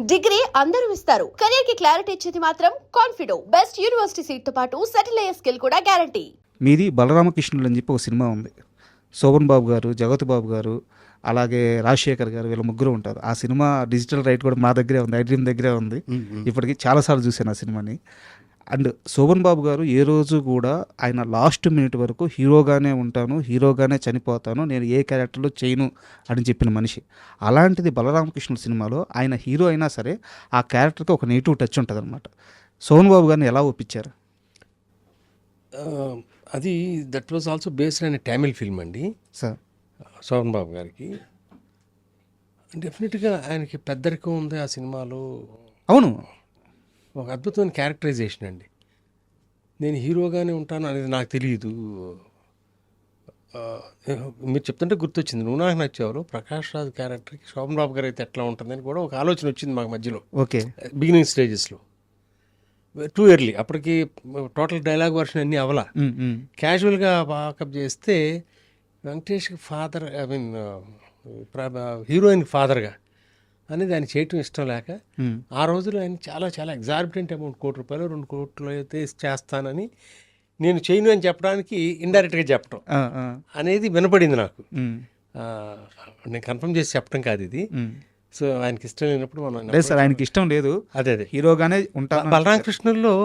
Degree అందరూ ఇస్తారు. Career కి క్లారిటీ ఇచ్చేది మాత్రం కాన్ఫిడో. బెస్ట్ యూనివర్సిటీ సీట్ తో పాటు సెటిల్ అయ్యే స్కిల్ కూడా గ్యారంటీ. మీది బలరామకృష్ణులు అని చెప్పి ఒక సినిమా ఉంది. శోభన్ బాబు గారు, జగత్ బాబు గారు, అలాగే రాజశేఖర్ గారు, వీళ్ళ ముగ్గురు ఉంటారు. ఆ సినిమా డిజిటల్ రైట్ కూడా మా దగ్గరే ఉంది, ఐడ్రీమ్ దగ్గరే ఉంది. ఇప్పటికి చాలాసార్లు చూశాను ఆ సినిమాని. అండ్ శోభన్ బాబు గారు ఏ రోజు కూడా ఆయన లాస్ట్ మినిట్ వరకు హీరోగానే ఉంటాను, హీరోగానే చనిపోతాను, నేను ఏ క్యారెక్టర్లో చేయను అని చెప్పిన మనిషి. అలాంటిది బలరామకృష్ణుల సినిమాలో ఆయన హీరో అయినా సరే ఆ క్యారెక్టర్కి ఒక నెగిటివ్ టచ్ ఉంటుంది అనమాట. శోభన్ బాబు గారిని ఎలా ఒప్పించారు? అది దట్ వాజ్ ఆల్సో బేస్డ్ అనే తమిళ్ ఫిల్మ్ అండి సార్. శోభన్ బాబు గారికి డెఫినెట్గా ఆయనకి పెద్దరికం ఉంది ఆ సినిమాలో. అవును, ఒక అద్భుతమైన క్యారెక్టరైజేషన్ అండి. నేను హీరోగానే ఉంటాను అనేది నాకు తెలియదు. మీరు చెప్తుంటే గుర్తొచ్చింది, నువ్వు నాకు నచ్చావు ప్రకాష్ రాజ్ క్యారెక్టర్కి శోభన్ బాబు గారు అయితే ఎట్లా ఉంటుందని కూడా ఒక ఆలోచన వచ్చింది మాకు మధ్యలో. ఓకే, బిగినింగ్ స్టేజెస్లో టూ ఎర్లీ. అప్పటికి టోటల్ డైలాగ్ వర్షన్ అన్నీ అవలా. క్యాజువల్గా వాకప్ చేస్తే వెంకటేష్కి ఫాదర్, ఐ మీన్ హీరోయిన్ ఫాదర్గా అనేది ఆయన చేయటం ఇష్టం లేక ఆ రోజులో ఆయన చాలా చాలా ఎగ్జార్బిటెంట్ అమౌంట్, ₹1 కోటి 2 కోట్లు అయితే చేస్తానని నేను చేయను అని చెప్పడానికి ఇండైరెక్ట్గా చెప్పడం అనేది వినపడింది నాకు. నేను కన్ఫర్మ్ చేసి చెప్పడం కాదు ఇది. సో ఆయనకి ఇష్టం లేనప్పుడు మనం లేదు సార్, ఆయనకి ఇష్టం లేదు, అదే హీరోగానే ఉంటాను. బలరామకృష్ణుల్లో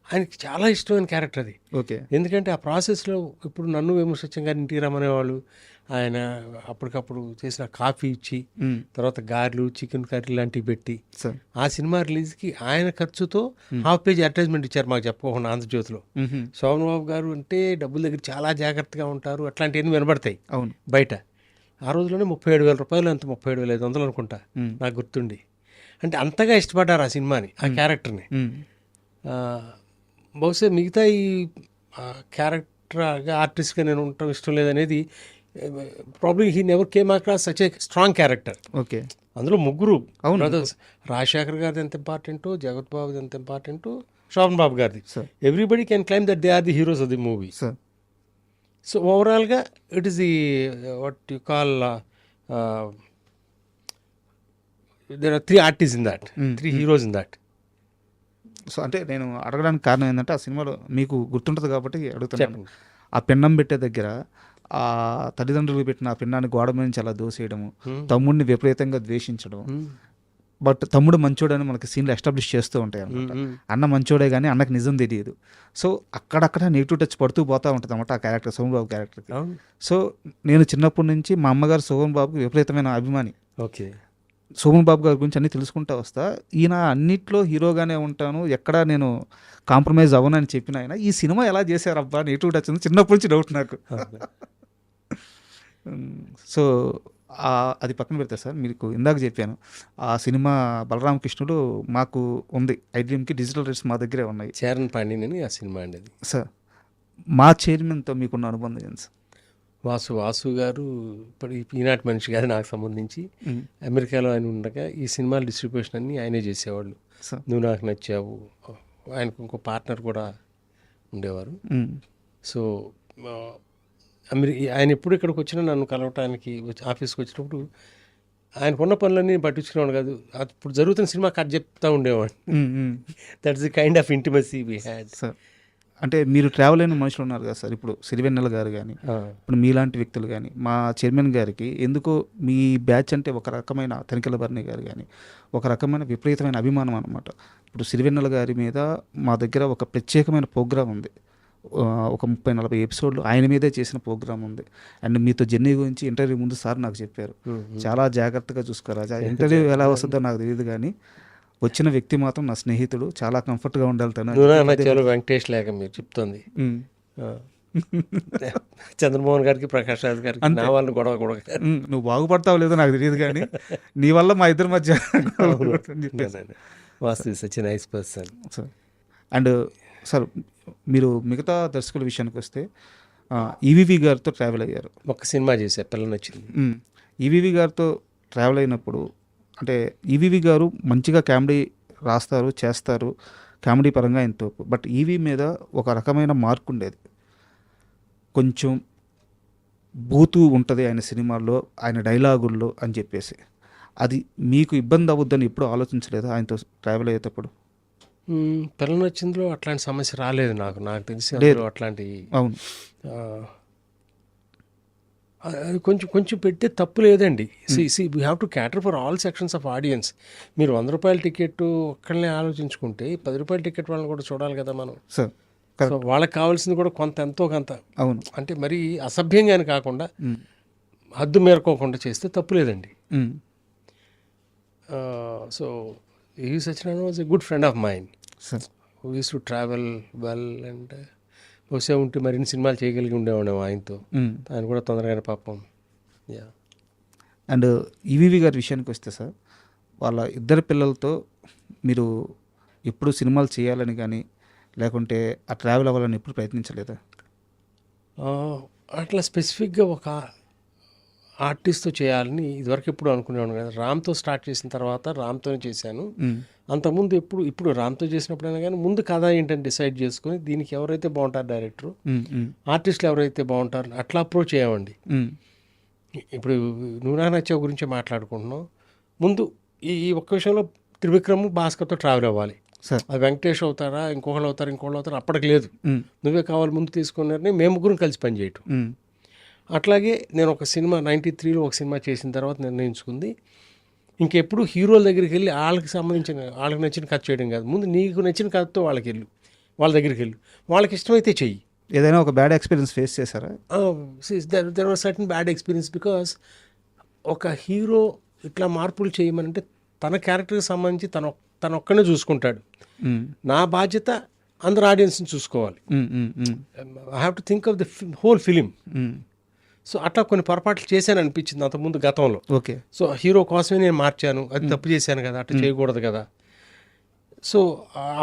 ఆయనకి చాలా ఇష్టమైన క్యారెక్టర్ అది. ఓకే, ఎందుకంటే ఆ ప్రాసెస్లో ఇప్పుడు నన్ను వేమూరి గారిని ఇంటికి రమ్మనేవాళ్ళు. ఆయన అప్పటికప్పుడు చేసిన కాఫీ ఇచ్చి, తర్వాత గారెలు, చికెన్ కర్రీ లాంటివి పెట్టి, ఆ సినిమా రిలీజ్కి ఆయన ఖర్చుతో ½ పేజ్ అడ్వర్టైజ్మెంట్ ఇచ్చారు మాకు చెప్పకుండా ఆంధ్రజ్యోతిలో. శోభన్ బాబు గారు అంటే డబ్బుల దగ్గర చాలా జాగ్రత్తగా ఉంటారు, అట్లాంటివన్నీ వినబడతాయి అవును బయట. ఆ రోజులోనే ₹37,000 అంత 37,500 అనుకుంటా నాకు గుర్తుండి. అంటే అంతగా ఇష్టపడ్డారు ఆ సినిమాని, ఆ క్యారెక్టర్ని. బహుశా మిగతా ఈ క్యారెక్టర్ ఆర్టిస్ట్గా నేను ఉండటం ఇష్టం లేదనేది, probably he never came across such a strong character. Okay, అందులో ముగ్గురు బ్రదర్స్, రాజశేఖర్ గారిది ఎంత ఇంపార్టెంటో, జగత్ బాబుది ఎంత ఇంపార్టెంటో, శోభన్ బాబు గారిది. Everybody can claim that they are the heroes of the movie. So ఓవరాల్గా it is the what you call there are 3 artist in that, 3 heroes in that. So అంటే నేను అడగడానికి కారణం ఏంటంటే ఆ సినిమాలో మీకు గుర్తుంటుంది కాబట్టి అడుగుతున్నాను. ఆ పెన్నం పెట్టే దగ్గర ఆ తల్లిదండ్రులు పెట్టిన ఆ పెన్నాన్ని గోడ మీద నుంచి అలా దోసేయడము, తమ్ముడిని విపరీతంగా ద్వేషించడం, బట్ తమ్ముడు మంచోడని మనకి సీన్లు ఎస్టాబ్లిష్ చేస్తూ ఉంటాయి అన్నమాట. అన్న మంచోడే కానీ అన్నకు నిజం తెలియదు. సో అక్కడక్కడ నెగిటివ్ టచ్ పడుతూ పోతూ ఉంటుంది అన్నమాట ఆ క్యారెక్టర్, శోభన్ బాబు క్యారెక్టర్కి. సో నేను చిన్నప్పటి నుంచి మా అమ్మగారు శోభన్ బాబుకి విపరీతమైన అభిమాని. ఓకే, శోభన్ బాబు గారి గురించి అన్నీ తెలుసుకుంటా వస్తా. ఈయన అన్నిట్లో హీరోగానే ఉంటాను, ఎక్కడా నేను కాంప్రమైజ్ అవ్వనని చెప్పిన ఆయన ఈ సినిమా ఎలా చేశారు అబ్బా నెగిటివ్ టచ్ ఉంది చిన్నప్పటి నుంచి డౌట్ నాకు. సో అది పక్కన పెడతారు సార్. మీకు ఇందాక చెప్పాను ఆ సినిమా బలరామకృష్ణుడు మాకు ఉంది, ఐడ్రీమ్కి డిజిటల్ రైట్స్ మా దగ్గరే ఉన్నాయి. చరణ్ పాండ్యని ఆ సినిమా అండి అది. సార్ మా చైర్మన్తో మీకున్న అనుబంధం ఏంటి సార్? వాసు గారు ఇప్పుడు ఈనాటి మనిషి గారు నాకు సంబంధించి అమెరికాలో ఆయన ఉండగా ఈ సినిమాల డిస్ట్రిబ్యూషన్ అన్నీ ఆయనే చేసేవాళ్ళు. నువ్వు నాకు నచ్చావు, ఆయనకు ఇంకో పార్ట్నర్ కూడా ఉండేవారు. సో ఆయన ఎప్పుడు ఇక్కడికి వచ్చినా నన్ను కలవటానికి ఆఫీస్కి వచ్చినప్పుడు ఆయనకున్న పనులన్నీ పట్టించుకునేవాడు కాదు, ఇప్పుడు జరుగుతున్న సినిమా కథ చెప్తా ఉండేవాడు. That's the kind of intimacy we had. Sir అంటే మీరు ట్రావెల్ అయిన మనుషులు ఉన్నారు కదా సార్, ఇప్పుడు సిరివెన్నెల గారు కానీ ఇప్పుడు మీలాంటి వ్యక్తులు కానీ మా చైర్మన్ గారికి ఎందుకో మీ బ్యాచ్ అంటే ఒక రకమైన తనికెళ్ళ భరణి గారు కానీ ఒక రకమైన విపరీతమైన అభిమానం అనమాట. ఇప్పుడు సిరివెన్నెల గారి మీద మా దగ్గర ఒక ప్రత్యేకమైన ప్రోగ్రాం ఉంది, ఒక 30-40 ఎపిసోడ్లు ఆయన మీదే చేసిన ప్రోగ్రామ్ ఉంది. అండ్ మీతో జర్నీ గురించి ఇంటర్వ్యూ ముందు సార్ నాకు చెప్పారు, చాలా జాగ్రత్తగా చూసుకోరా, ఇంటర్వ్యూ ఎలా వస్తుందో నాకు తెలియదు కానీ వచ్చిన వ్యక్తి మాత్రం నా స్నేహితుడు, చాలా కంఫర్ట్గా ఉండాలి తను. వెంకటేష్ లేక మీరు చెప్తుంది చంద్రమోహన్ గారికి, ప్రకాష్ రాజ్ గారికి నా వాళ్ళని గొడవ కూడా నువ్వు బాగుపడతావు లేదో నాకు తెలియదు కానీ నీ వల్ల మా ఇద్దరి మధ్య Vasu such a nice person. And sir మీరు మిగతా దర్శకుల విషయానికి వస్తే ఈవీవి గారితో ట్రావెల్ అయ్యారు, ఒక సినిమా చేశారు పిల్లలు నచ్చింది. ఈవీవి గారితో ట్రావెల్ అయినప్పుడు అంటే ఈవీవి గారు మంచిగా కామెడీ రాస్తారు, చేస్తారు, కామెడీ పరంగా ఎంతో, బట్ ఈవీ మీద ఒక రకమైన మార్క్ ఉండేది, కొంచెం బూతు ఉంటుంది ఆయన సినిమాల్లో, ఆయన డైలాగుల్లో అని చెప్పేసి. అది మీకు ఇబ్బంది అవ్వద్దని ఎప్పుడు ఆలోచించలేదా ఆయనతో ట్రావెల్ అయ్యేటప్పుడు? పిల్లలు వచ్చిందిలో అట్లాంటి సమస్య రాలేదు నాకు తెలిసి అందులో అట్లాంటి అవును. అది కొంచెం పెట్టే తప్పు లేదండి. We have to క్యాటర్ for all sections of audience. మీరు 100 రూపాయల టికెట్ ఒక్కళ్ళనే ఆలోచించుకుంటే 10 రూపాయల టికెట్ వాళ్ళని కూడా చూడాలి కదా మనం. సార్ సో వాళ్ళకి కావాల్సింది కూడా ఎంతో కొంత, అవును. అంటే మరీ అసభ్యంగానే కాకుండా హద్దు మేరకోకుండా చేస్తే తప్పు లేదండి. సో ఈ Satyanarayana was a good friend of mind. Sir who use to travel well and బహుశా ఉంటే మరిన్ని సినిమాలు చేయగలిగి ఉండేవాళ్ళం ఆయనతో. ఆయన కూడా తొందరగానే పాపం. యా. అండ్ ఈవీవి గారి విషయానికి వస్తే సార్, వాళ్ళ ఇద్దరు పిల్లలతో మీరు ఎప్పుడు సినిమాలు చేయాలని కానీ లేకుంటే ఆ ట్రావెల్ అవ్వాలని ఎప్పుడు ప్రయత్నించలేదా? అట్లా స్పెసిఫిక్గా ఒక ఆర్టిస్ట్తో చేయాలని ఇదివరకు ఎప్పుడు అనుకునేవాడు కదా. రామ్తో స్టార్ట్ చేసిన తర్వాత రామ్తోనే చేశాను. అంతకుముందు ఇప్పుడు రామ్తో చేసినప్పుడైనా కానీ ముందు కథ ఏంటని డిసైడ్ చేసుకుని దీనికి ఎవరైతే బాగుంటారు డైరెక్టరు, ఆర్టిస్టులు ఎవరైతే బాగుంటారు అట్లా అప్రోచ్ అయ్యామండి. ఇప్పుడు నూరా నచ్చా గురించి మాట్లాడుకుంటున్నాం. ముందు ఈ ఒక్క విషయంలో త్రివిక్రమ్ భాస్కర్తో ట్రావెల్ అవ్వాలి. అది వెంకటేష్ అవుతారా, ఇంకొకళ్ళు అవుతారు అప్పటికి లేదు. నువ్వే కావాలి ముందు తీసుకున్నారని మేము ముగ్గురం కలిసి పనిచేయటం. అట్లాగే నేను ఒక సినిమా 93లో ఒక సినిమా చేసిన తర్వాత నిర్ణయించుకుంది, ఇంకెప్పుడు హీరోల దగ్గరికి వెళ్ళి వాళ్ళకి నచ్చిన కథ చేయడం కాదు. ముందు నీకు నచ్చిన కథతో వాళ్ళ దగ్గరికి వెళ్ళు, వాళ్ళకి ఇష్టమైతే చెయ్యి. ఏదైనా ఒక బ్యాడ్ ఎక్స్పీరియన్స్ ఫేస్ చేశారా? There was certain bad experience. Because ఒక హీరో ఇట్లా మార్పులు చేయమనంటే తన క్యారెక్టర్కి సంబంధించి తన ఒక్కనే చూసుకుంటాడు. నా బాధ్యత అందరు ఆడియన్స్ని చూసుకోవాలి. I have to think of the whole film. So అట్లా కొన్ని పొరపాట్లు చేశాను అనిపించింది అంతకుముందు గతంలో. ఓకే. సో హీరో కోసమే నేను మార్చాను, అది తప్పు చేశాను కదా, అట్లా చేయకూడదు కదా. సో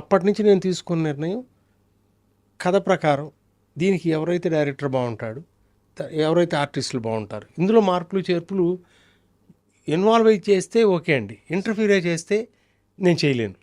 అప్పటి నుంచి నేను తీసుకున్న నిర్ణయం కథ ప్రకారం దీనికి ఎవరైతే డైరెక్టర్ బాగుంటాడు, ఎవరైతే ఆర్టిస్టులు బాగుంటారు, ఇందులో మార్పులు చేర్పులు ఇన్వాల్వ్ అయి చేస్తే ఓకే అండి, ఇంటర్ఫీర్ చేస్తే నేను చేయలేను.